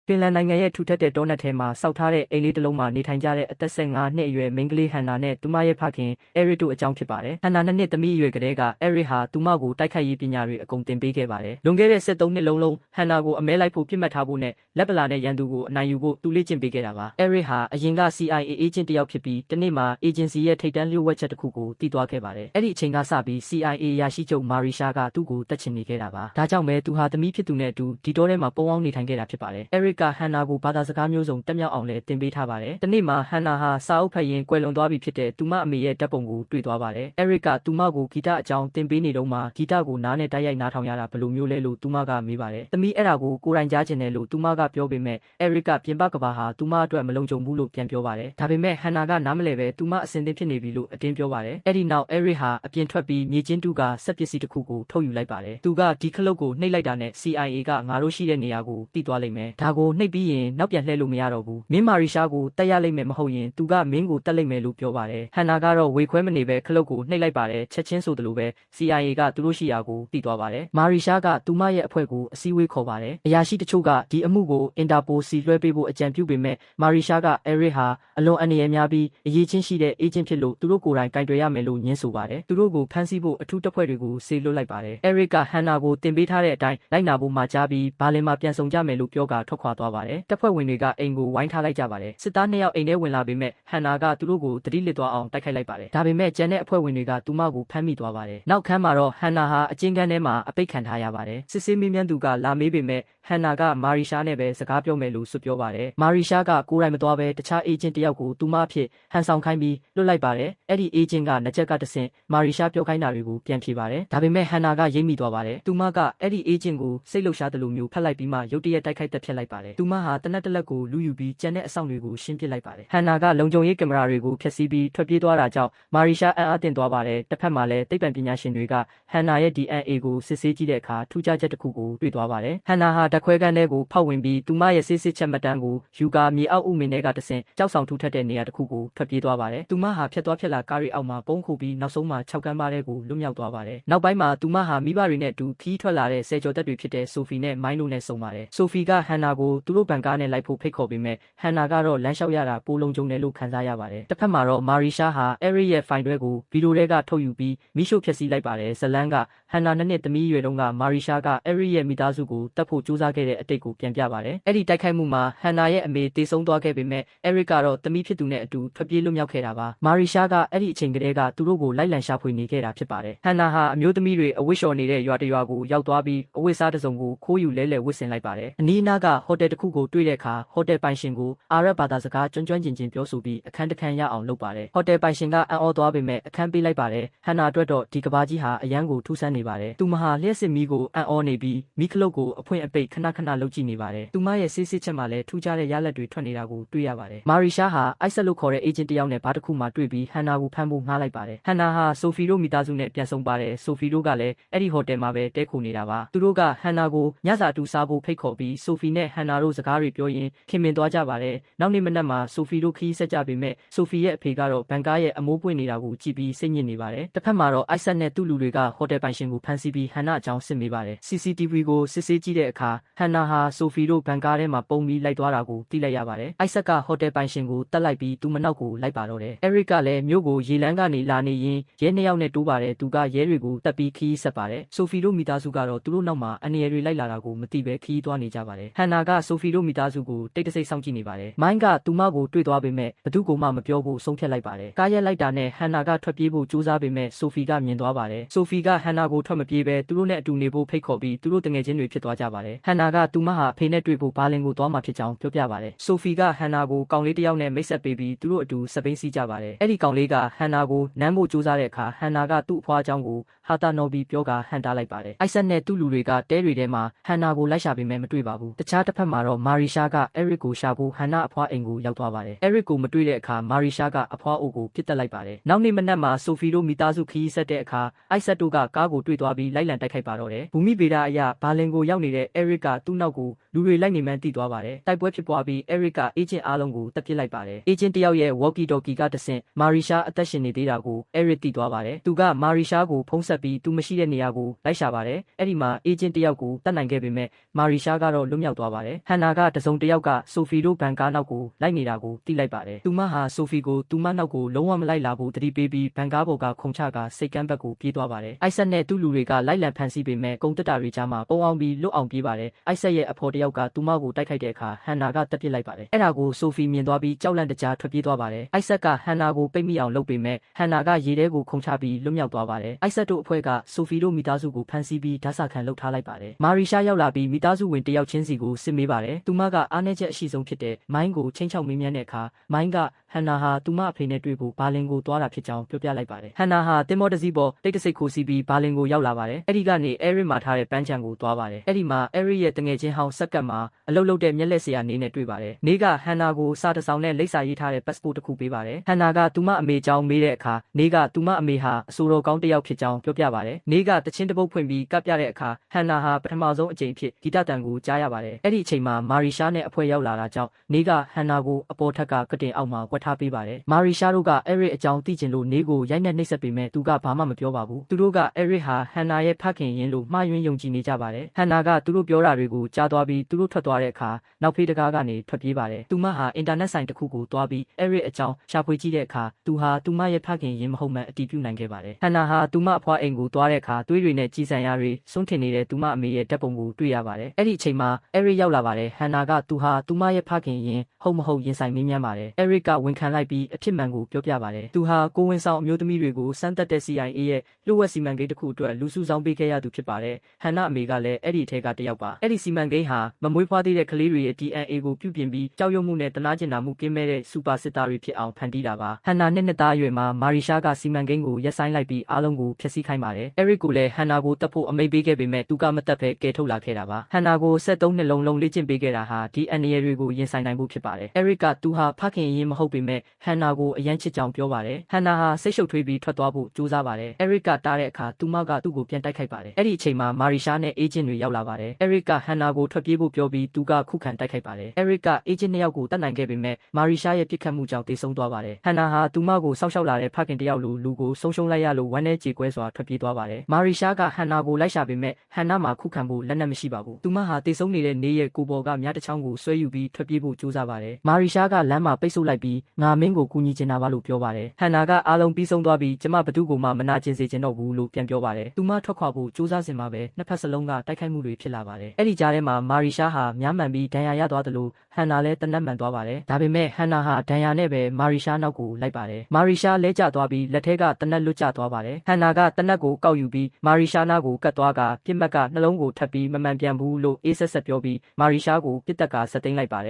ပင်လန်နိုင်ငံရဲ့ထူထပ်တဲ့တောနက်ထဲမှာစောက်ထားတဲ့အိမ်လေးတစ်လုံးမှာနေထိုင်ကြတဲ့အသက်15နှစ်အရွယ်မိန်းကလေးဟန်နာနဲ့သူမရဲ့ဖခင်အဲရစ်တို့အကြောင်းဖြစ်ပါတယ်။ဟန်နာ2နှစ်သမီးအရွယ်ကလေးကအဲရစ်ဟာသူမကိုတိုက်ခိုက်ရေးပညာတွေအကုန်သင်ပေးခဲ့ပါတယ်။လွန်ခဲ့တဲ့73နှစ်လုံးဟန်နာကိုအမဲလိုက်ဖို့ပြစ်မှတ်ထားဖို့နဲ့လက်ပလာနဲ့ရန်သူကိုအနိုင်ယူဖို့သူလေ့ကျင့်ပေးခဲ့တာပါ။အဲရစ်ဟာအရင်က CIA အေဂျင့်တစ်ယောက်ဖြစ်ပြီးတနေ့မှာ agency ရဲ့ထိပ်တန်းလျှို့ဝှက်ချက်တစ်ခုကိုသိသွားခဲ့ပါတယ်။အဲ့ဒီအချိန်ကစပြီး CIA ရရှိချုပ်မာရီရှာကသူ့ကိုတက်ချင်နေခဲ့တာပါ။ဒါကြောင့်ပဲသူဟာသမီးဖြစ်သူနဲ့အတူဒီတောထဲမှာပုံအောင်နေထိုင်ခဲ့တာဖြစ်ပါတယ်။အဲရစ်ကဟန်နာကိုဘာသာစကားမျိုးစုံတက်မြောက်အောင်လဲသင်ပေးထားပါတယ်။ဒီနေ့မှာဟန်နာဟာစာအုပ်ဖတ်ရင်းကွယ်လွန်သွားပြီဖြစ်တဲ့သူမအမေရဲ့ဓာတ်ပုံကိုတွေ့သွားပါတယ်။အဲရစ်ကသူမကိုဂီတအကြောင်းသင်ပေးနေတော့မှဂီတကိုနားနဲ့တိုက်ရိုက်နားထောင်ရတာဘယ်လိုမျိုးလဲလို့သူမကမေးပါတယ်။သမီးအဲ့ဒါကိုကိုယ်တိုင်ကြားချင်တယ်လို့သူမကပြောပေမဲ့အဲရစ်ကပြင်ပကဘာဟာသူမအတွက်မလုံခြုံဘူးလို့ပြန်ပြောပါတယ်။ဒါပေမဲ့ဟန်နာကနားမလဲပဲသူမအစင်သင်ဖြစ်နေပြီလို့အတင်းပြောပါတယ်။အဲ့ဒီနောက်အဲရစ်ဟာအပြင်ထွက်ပြီးမြေချင်းတူကစက်ပစ္စည်းတစ်ခုကိုထုတ်ယူလိုက်ပါတယ်။သူကဒီခလုတ်ကိုနှိပ်လိုက်တာနဲ့ CIA ကငါတို့ရှိတဲ့နေရာကိုတိသွားလိမ့်မယ်။ဒါကိုနှိပ်ပြီးရင်နောက်ပြန်လှည့်လို့မရတော့ဘူး။မင်းမာရီရှာကိုတက်ရလိမ့်မယ်မဟုတ်ရင်သူကမင်းကိုတက်လိမ့်မယ်လို့ပြောပါတယ်။ဟန်နာကတော့ဝေခွဲမနေပဲခလုတ်ကိုနှိပ်လိုက်ပါတယ်။ချက်ချင်းဆိုသလိုပဲ CIA ကသူတို့ရှိရာကိုတိသွားပါတယ်။မာရီရှာကသူမရဲ့အဖွဲ့ကိုအစည်းအဝေးခေါ်ပါတယ်။အရာရှိတချို့ကဒီအမှုကိုအင်တာပိုစီလွှဲပေးဖို့အကြံပြုပေမဲ့မာရီရှာကအဲရစ်ဟာအလွန်အန္တရာယ်များပြီးအရေးချင်းရှိတဲ့အေဂျင့်ဖြစ်လို့သူတို့ကိုယ်တိုင်ကင်တွယ်ရမယ်လို့ညင်းဆိုပါတယ်။သူတို့ကိုဖမ်းဆီးဖို့အထူးတပ်ဖွဲ့တွေကိုစေလွှတ်လိုက်ပါတယ်။အဲရစ်ကဟန်နာကိုတင်ပေးထားတဲ့အတိုင်းလိုက်နာဖို့မှာကြားပြီးဘာလင်မှာပြန်ဆောင်ကြမယ်လို့ပြောကထွက်ခွာသွားပါတယ်။တပ်ဖွဲ့ဝင်တွေကအိမ်ကိုဝိုင်းထားလိုက်ကြပါတယ်။စစ်သား2ယောက်အိမ်ထဲဝင်လာပေမဲ့ဟန်နာကသူတို့ကိုတတိလစ်သွားအောင်တိုက်ခိုက်လိုက်ပါတယ်။ဒါပေမဲ့ကျန်တဲ့အဖွဲ့ဝင်တွေကသူမကိုဖမ်းမိသွားပါတယ်။နောက်ခန်းမှာတော့ဟန်နာဟာအကျဉ်းခန်းထဲမှာအပိတ်ခံထားရပါတယ်။စစ်ဆေးမေးမြန်းသူကလာမေးပေမဲ့ဟန်နာကမာရီရှာနဲ့ပဲစကားပြောမယ်လို့ဆိုပြောပါတယ်။မာရီရှာကကိုယ်တိုင်မသွားပဲတခြားအေဂျင့်တယောက်ကိုသူမအဖြစ်ဟန်ဆောင်ခိုင်းပြီးလွှတ်လိုက်ပါတယ်။အဲ့ဒီအေဂျင့်ကနှစ်ချက်ကတဆင့်မာရီရှာပြောခိုင်းတာတွေကိုပြန်ဖြေပါတယ်။ဒါပေမဲ့ဟန်နာကရိပ်မိသွားပါတယ်။သူမကအဲ့ဒီအေဂျင့်ကိုစိတ်လှုပ်ရှားတယ်လို့မျိုးဖတ်လိုက်ပြီးမှရုတ်တရက်တိုက်ခိုက်တက်ဖြတ်လိုက်ပါတယ်။သူမဟာတနက်တလက်ကိုလူယူပြီးကျန်တဲ့အဆောင်တွေကိုရှင်းပစ်လိုက်ပါတယ်။ဟန်နာကလုံခြုံရေးကင်မရာတွေကိုဖျက်ဆီးပြီးထွက်ပြေးသွားတာကြောင့်မာရီရှာအံ့အားသင့်သွားပါတယ်။တစ်ဖက်မှာလည်းသိပ္ပံပညာရှင်တွေကဟန်နာရဲ့ DNA ကိုစစ်ဆေးကြည့်တဲ့အခါထူးခြားချက်တစ်ခုကိုတွေ့သွားပါတယ်။ဟန်နာဟာဓာတ်ခွဲခန်းထဲကိုဖောက်ဝင်ပြီးသူမရဲ့စစ်ချက်မှတ်တမ်းကိုယူကာမြေအောက်ဥမင်ထဲကတဆင့်ကြောက်ဆောင်ထူထပ်တဲ့နေရာတစ်ခုကိုထွက်ပြေးသွားပါတယ်။သူမဟာဖြတ်သွားဖြတ်လာကားရီအောက်မှာပုံခုပြီးနောက်ဆုံးမှာ6ကမ်းပါးတဲ့ကိုလွတ်မြောက်သွားပါတယ်။နောက်ပိုင်းမှာသူမဟာမိဘတွေနဲ့အတူခီးထွက်လာတဲ့ဆယ်ကျော်သက်တွေဖြစ်တဲ့ဆိုဖီနဲ့မိုင်းတို့နဲ့ဆုံပါတယ်။ဆိုဖီကဟန်နာကိုသူတို့ဘန်ကားနဲ့လိုက်ဖို့ဖိတ်ခေါ်ပေမဲ့ဟန်နာကတော့လမ်းလျှောက်ရတာပိုလုံခြုံတယ်လို့ခံစားရပါတယ်။တစ်ဖက်မှာတော့မာရီရှာဟာအဲရစ်ရဲ့ဖိုင်တွဲကိုဗီဒီယိုတွေကထုတ်ယူပြီးမိရှို့ဖျက်ဆီးလိုက်ပါတယ်။ဇလန်းကဟန်နာ2နှစ်သမီးရွယ်တုန်းကမာရီရှာကအဲရစ်ရဲ့မိသားစုကိုတတ်ဖို့ကြိုးစားခဲ့တဲ့အတိတ်ကိုပြန်ပြပါတယ်။အဲ့ဒီတိုက်ခိုက်မှုမှာဟန်နာရဲ့အမေတေဆုံးသွားခဲ့ပေမဲ့အဲရစ်ကတော့သမီးဖြစ်သူနဲ့အတူထွက်ပြေးလွတ်မြောက်ခဲ့တာပါ။မာရီရှာကအဲ့ဒီအချိန်ကတည်းကသူတို့ကိုလိုက်လံရှာဖွေနေခဲ့တာဖြစ်ပါတယ်။ဟန်နာဟာအမျိုးသမီးတွေအဝတ်လျှော်နေတဲ့ရွာတရွာကိုရောက်သွားပြီးအဝတ်စားတစ်စုံကိုခိုးယူလဲဝတ်ဆင်လိုက်ပါတယ်။အနီးအနားကဟိုတယ်တစ်ခုကိုတွေ့တဲ့အခါဟိုတယ်ပိုင်ရှင်ကိုအာရပ်ဘာသာစကားကျွမ်းကျင်ပြောဆိုပြီးအခန်းတစ်ခန်းရအောင်လုပ်ပါတယ်။ဟိုတယ်ပိုင်ရှင်ကအံ့ဩသွားပေမဲ့အခန်းပေးလိုက်ပါတယ်။ဟန်နာအတွက်တော့ဒီကဘာကြီးဟာအရန်ကိုထူးဆန်းနေပါတယ်။သူမဟာလျှက်စစ်မီးကိုအံ့ဩနေပြီးမီးခလုတ်ကိုအဖွင့်အပိတ်ခဏလုပ်ကြည့်နေပါတယ်။သူမရဲ့စစ်ချက်မှာလည်းထူးခြားတဲ့ရလဒ်တွေထွက်နေတာကိုတွေ့ရပါတယ်။မာရီရှာဟာအိုက်ဆက်လို့ခေါ်တဲ့အေဂျင့်တစ်ယောက်နဲ့ဘာတစ်ခုမှတွေ့ပြီးဟန်နာကိုဖမ်းဖို့ငှားလိုက်ပါတယ်။ဟန်နာဟာဆိုဖီတို့မိသားစုနဲ့ပြန်ဆုံပါတယ်။ဆိုဖီတို့ကလည်းအဲ့ဒီဟိုတယ်မှာပဲတဲခိုနေတာပါ။သူတို့ကဟန်နာကိုညစာတူစားဖို့ဖိတ်ခေါ်ပြီးဆိုဖီနဲ့ဟန်နာတို့စကားတွေပြောရင်းခင်မင်သွားကြပါတယ်။နောက်နေ့မနက်မှာဆိုဖီတို့ခီးဆက်ကြပေမဲ့ဆိုဖီရဲ့အဖေကတော့ဘန်ကားရဲ့အမိုးပွင့်နေတာကိုကြည့်ပြီးစိတ်ညစ်နေပါတယ်။တစ်ဖက်မှာတော့အိုက်ဆက်နဲ့သူ့လူတွေကဟိုတယ်ပိုင်ရှင်ကိုဖမ်းဆီးပြီးဟန်နာအကြောင်းစစ်မေးပါတယ်။ CCTV ကိုစစ်ဆေးကြည့်တဲ့အခါဟန်နာဟာဆိုဖီတို့ဘန်ကားထဲမှာပုံပြီးလိုက်သွားတာကိုသိလိုက်ရပါတယ်။အိုက်ဆက်ကဟိုတယ်ပိုင်ရှင်ကိုတက်လိုက်ပြီးသူမနောက်ကိုလိုက်ပါတော့တယ်။အဲရစ်ကလည်းမြို့ကိုရေလမ်းကနေလာနေရင်ရဲ2ယောက်နဲ့တိုးပါတယ်။သူကရဲတွေကိုတက်ပြီးခီးဆက်ပါတယ်။ဆိုဖီတို့မိသားစုကတော့သူတို့နောက်မှာအန်ရယ်တွေလိုက်လာတာကိုမသိပဲခီးသွားနေကြပါတယ်။ဟန်နာကဆိုဖီတို့မိသားစုကိုတိတ်တဆိတ်စောင့်ကြည့်နေပါတယ်။မိုင်းကသူမကိုတွေ့သွားပေမဲ့ဘသူကိုမှမပြောဖို့ဆုံးဖြတ်လိုက်ပါတယ်။ကားရက်လိုက်တာနဲ့ဟန်နာကထွက်ပြေးဖို့ကြိုးစားပေမဲ့ဆိုဖီကမြင်သွားပါတယ်။ဆိုဖီကဟန်နာကိုထွက်မပြေးပဲသူတို့နဲ့အတူနေဖို့ဖိတ်ခေါ်ပြီးသူတို့တငယ်ချင်းတွေဖြစ်သွားကြပါတယ်။ဟန်နာကသူမဟာအဖေနဲ့တွေ့ဖို့ဘာလင်ကိုသွားမှာဖြစ်ကြောင်းပြောပြပါတယ်။ဆိုဖီကဟန်နာကိုကောင်လေးတစ်ယောက်နဲ့မိတ်ဆက်ပေးပြီးသူတို့အတူစပိန်စီးကြပါတယ်။အဲ့ဒီကောင်လေးကဟန်နာကိုနမ်းဖို့ကြိုးစားတဲ့အခါဟန်နာကသူ့အဖွားအကြောင်းကိုဟာတာနော်ဘီပြောကဟန်တားလိုက်ပါတယ်။အိုက်ဆက်နဲ့သူ့လူတွေကတဲတွေထဲမှာဟန်နာကိုလိုက်ရှာပေမဲ့မတွေ့ပါဘူး။တခြားတစ်ဖက်မှာတော့မာရီရှာကအဲရစ်ကိုရှာဖို့ဟန်နာအဖွားအိမ်ကိုရောက်သွားပါတယ်။အဲရစ်ကိုမတွေ့တဲ့အခါမာရီရှာကအဖွားအိုကိုပြစ်တက်လိုက်ပါတယ်။နောက်နေ့မနက်မှာဆိုဖီတို့မိသားစုခီးဆက်တဲ့အခါအိုက်ဆက်တို့ကကားကိုတွေ့သွားပြီးလိုက်လံတိုက်ခိုက်ပါတော့တယ်။ဘူမိဗေဒအရဘာလင်ကိုရောက်နေတဲ့အဲရစ်ကသူ့နောက်ကို လူတွေလိုက်နေမှန်းသိသွားပါတယ်တိုက်ပွဲဖြစ်ပွားပြီး Eric က agent အားလုံးကိုတပ်ပစ်လိုက်ပါတယ် agent တယောက်ရဲ့ walkie talkie ကတဆင့် Marisha အသက်ရှင်နေသေးတာကို Eric သိသွားပါတယ်သူက Marisha ကိုဖုန်းဆက်ပြီးသူမရှိတဲ့နေရာကိုလိုက်ရှာပါတယ်အဲ့ဒီမှာ agent တယောက်ကိုတတ်နိုင်ခဲ့ပေမဲ့ Marisha ကတော့လွတ်မြောက်သွားပါတယ်ဟန်နာကတစုံတစ်ယောက်က Sophie တို့ဘန်ကားနောက်ကိုလိုက်နေတာကိုသိလိုက်ပါတယ်သူမဟာ Sophie ကိုသူမနောက်ကိုလုံးဝမလိုက်လာဘူးတတိပေးပြီးဘန်ကားပေါ်ကခုံချကစိတ်ကမ်းဘက်ကိုပြေးသွားပါတယ်အိုက်ဆက်နဲ့သူ့လူတွေကလိုက်လံဖမ်းဆီးပေမဲ့ကုန်းတက်တာတွေကြားမှာပုံအောင်ပြီးလွတ်အောင်ပြေးပါတယ်အိုက်ဆက်ရဲ့အဖော်တယောက်ကသူမကိုတိုက်ခိုက်တဲ့အခါဟန်နာကတပ်ပစ်လိုက်ပါတယ်အဲ့ဒါကို Sophie မြင်သွားပြီးကြောက်လန့်တကြားထွက်ပြေးသွားပါတယ်အိုက်ဆက်ကဟန်နာကိုပိတ်မိအောင်လုပ်ပေမဲ့ဟန်နာကရေထဲကိုခုံချပြီးလွတ်မြောက်သွားပါတယ်အိုက်ဆက်တို့အဖွဲ့က Sophie တို့မိသားစုကိုဖမ်းဆီးပြီးဓာတ်စာခံလုပ်ထားလိုက်ပါတယ်မာရီရှာရောက်လာပြီးမိသားစုဝင်တယောက်ချင်းစီကိုစစ်မေးပါတယ်သူမကအားနည်းချက်အရှိဆုံးဖြစ်တဲ့မိုင်းကိုချင်းချောက်မေးမြန်းတဲ့အခါမိုင်းကဟန်နာဟာသူမအဖေနဲ့တွေ့ဖို့ဘာလင်ကိုသွားတာဖြစ်ကြောင်းပြောပြလိုက်ပါတယ်ဟန်နာဟာတင်မောတစည်းပေါ်တိတ်တဆိတ်ခိုးစီးပြီးဘာလင်ကိုရောက်လာပါတယ်အဲ့ဒီကနေ Eric မှာထားတဲ့ပန်းချံကိုသွားပါတယ်အဲ့ဒီမှာ Eric ရဲ့တငယ်ချင်းဟောင်းဆက်ကပ်မှာအလုပ်လုပ်တဲ့မျက်လက်ဆရာနေနဲ့တွေ့ပါတယ်နေကဟန်နာကိုစာတစောင်နဲ့လိပ်စာရေးထားတဲ့ passport တစ်ခုပေးပါတယ်ဟန်နာကသူမအမေကြောင်းမေးတဲ့အခါနေကသူမအမေဟာအဆိုတော်ကောင်းတစ်ယောက်ဖြစ်ကြောင်းပြောပြပါတယ်နေကတချင်းတပုတ်ဖွင့်ပြီးကပ်ပြတဲ့အခါဟန်နာဟာပထမဆုံးအကြိမ်ဖြစ်ဂီတတန်ကိုကြားရပါတယ်အဲ့ဒီအချိန်မှာမာရီရှာနဲ့အဖွဲ့ရောက်လာတာကြောင့်နေကဟန်နာကိုအပေါ်ထက်ကကတင်အောက်မှာကွက်ထားပေးပါတယ်မာရီရှာတို့က Eric အကြောင်းသိချင်လို့နေကိုရိုက်နှက်နှိပ်စက်ပေမဲ့သူကဘာမှမပြောပါဘူးသူတို့က Eric ဟာဟန်နာရဲ့ဖခင်ရင်းလို့မှားယွင်းယုံကြည်နေကြပါတယ်ဟန်နာကသူတို့ပြောတာတွေကိုကြားသွားပြီးသူတို့ထွက်သွားတဲ့အခါနောက်ဖေးတကားကနေထွက်ပြေးပါတယ်သူမဟာအင်တာနက်ဆိုင်တစ်ခုကိုသွားပြီး Eric အကြောင်းရှာဖွေကြည့်တဲ့အခါသူဟာသူမရဲ့ဖခင်ရင်းမဟုတ်မှန်အတည်ပြုနိုင်ခဲ့ပါတယ်ဟန်နာဟာသူမအဖွားအိမ်ကိုသွားတဲ့အခါသွေးတွေနဲ့ကြီးစံရတွေစွန့်ထင်နေတဲ့သူမအမေရဲ့တပ်ပုံကိုတွေ့ရပါတယ်အဲ့ဒီအချိန်မှာ Eric ရောက်လာပါတယ်ဟန်နာကသူဟာသူမရဲ့ဖခင်ရင်းဟုတ်မဟုတ်ရင်ဆိုင်မေးမြန်းပါတယ် Eric ကဝန်ခံလိုက်ပြီးအဖြစ်မှန်ကိုပြောပြပါတယ်သူဟာကိုဝင်ဆောင်အမျိုးသမီးတွေကိုစမ်းသပ်တဲ့ CIA ရဲ့လျှို့ဝှက်စီမံကိန်းတစ်ခုအတွက်လူစုဆောင်းပေးခဲ့ရသူဖြစ်ပါတယ်ဟန်နာအမေကလည်းအဲ့ဒီအထက်ကတယောက်ပါအဲ့ဒီစီမံကိန်းဟာမမွေးဖွားသေးတဲ့ကလေးတွေရဲ့ DNA ကိုပြုပြင်ပြီးကြောက်ရွံ့မှုနဲ့တနာကျင်တာမှုကင်းမဲ့တဲ့စူပါစစ်သားတွေဖြစ်အောင်ဖန်တီးတာပါဟန်နာနှစ်သားအရွယ်မှာမာရီရှာကစီမံကိန်းကိုရပ်ဆိုင်းလိုက်ပြီးအားလုံးကိုဖျက်ဆီးခိုင်းပါတယ် Eric ကိုလည်းဟန်နာကိုတပ်ဖို့အမိန့်ပေးခဲ့ပေမဲ့သူကမတပ်ဘဲကယ်ထုတ်လာခဲ့တာပါဟန်နာကို73နှစ်လုံးလေ့ကျင့်ပေးခဲ့တာဟာဒီအန်နီယယ်တွေကိုရင်ဆိုင်နိုင်ဖို့ဖြစ်ပါတယ် Eric ကသူဟာဖခင်ရင်းမဟုတ်ပေမဲ့ဟန်နာကိုအရန်ချစ်ကြောင်ပြောပါတယ်ဟန်နာဟာစိတ်ရှုပ်ထွေးပြီးထွက်သွားဖို့ကြိုးစားပါတယ် Eric ကတားတဲ့အခါသူမကသူ့ကိုပြန်တိုက်ခိုက်ပါတယ်အဲ့ဒီအချိန်မှာမာရီရှာနဲ့ agent တွေရောက်လာပါတယ် Eric ကဟန်နာကိုထွက်ပြေးဖို့ပြောပြီးသူကခုခံတိုက်ခိုက်ပါတယ် Eric က agent နှစ်ယောက်ကိုတတ်နိုင်ခဲ့ပေမဲ့မာရီရှာရဲ့ပြစ်ခတ်မှုကြောင့်တေဆုံးသွားပါတယ်ဟန်နာဟာသူမကိုစောက်ရှောက်လာတဲ့ဖခင်တယောက်လိုလူကိုဆုံးရှုံးလိုက်ရလို့ဝမ်းနည်းကြေကွဲစွာထွက်ပြေးသွားပါတယ်မာရီရှာကဟန်နာကိုလိုက်ရှာပေမဲ့ဟန်နာမှာခုခံဖို့လက်နက်မရှိပါဘူးသူမဟာတေဆုံးနေတဲ့နေရဲ့ကိုပေါ်ကမြားတစ်ချောင်းကိုဆွဲယူပြီးထွက်ပြေးဖို့ကြိုးစားပါတယ်မာရီရှာကလမ်းမှာပိတ်ဆို့လိုက်ပြီးငါမင်းကိုကူညီချင်တာပါလို့ပြောပါတယ်ဟန်နာကအားလုံးပြီးဆုံးသွားပြီးကျမဘသူ့ကိုမှမနာကျင်စေချင်တော့ဘူးလို့ပြန်ပြောပါတယ်သူမထွက်ခွာဖို့ကြိုးစားစင်မှာပဲနှစ်ဖက်စလုံးကတိုက်ခိုက်မှုတွေဖြစ်လာပါတယ်အဲ့ဒီကြားထဲမှာမာရီရှာဟာမြားမှန်ပြီးဒဏ်ရာရသွားသလိုဟန်နာလည်းတနက်မှန်သွားပါတယ်ဒါပေမဲ့ဟန်နာဟာဒဏ်ရာနဲ့ပဲမာရီရှာနောက်ကိုလိုက်ပါတယ်မာရီရှာလဲကျသွားပြီးလက်ထဲကတနက်လွတ်ကျသွားပါတယ်ဟန်နာကတနက်ကိုကောက်ယူပြီးမာရီရှာနာကိုကတ်သွားကပြစ်မှတ်ကနှလုံးကိုထပ်ပြီးမမှန်ပြန်ဘူးလို့အေးဆက်ဆက်ပြောပြီးမာရီရှာကိုပြစ်တက်ကဆက်သိမ်းလိုက်ပါတယ်